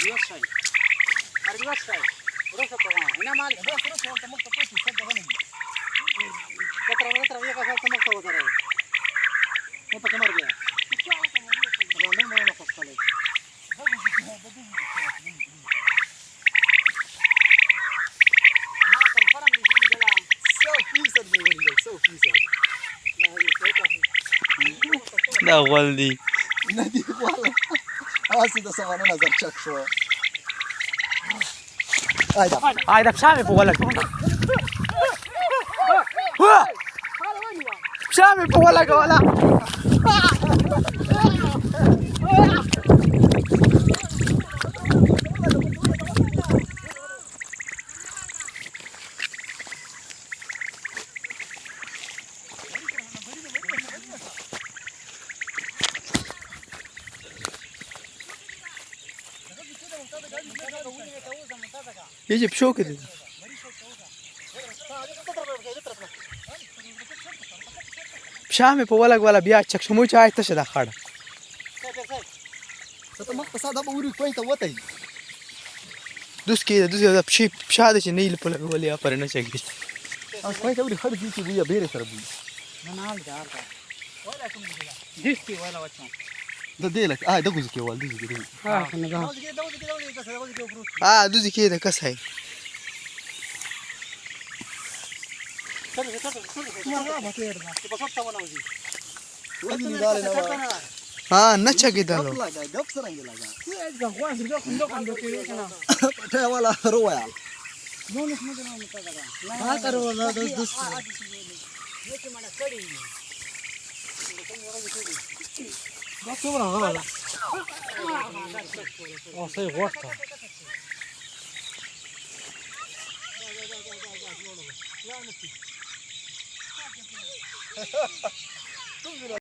بيوصل بيوصل ورشه طبعا هنا مالك رشه انت مقطع فوتي صدق غنم فتره هي قصه مقطع وترى انت كمر بيها طبعا ما انا نفس عليك ما كان فرم بيجي ده سو فيصد سو فيصد لا والدي نادي والله اسد سوانا نظر تشك شو هاي ده بشامي فوق ولا بشامي فوق ولا يجي بشو كده بشامي فوق ولا بياتشك شو مو جاي تشد اخر ستمقطع صاد ابو وري كوين توتي دوس كده بشي بشهاده نيل ولا يا فرنا شكل كوين توري خرج يجي بيا بيري تربي انا عارف ولا كم ديستي ولا واتشان ده ديلك ده جوزك يا والدي دي كنا جاهز دوزي كده كس هاي ودي دالنا نتشا كده لو لا ده دكسر انجلا ده ولا رويال ما करो ना दोस्त بس ولا غلط سي غوطه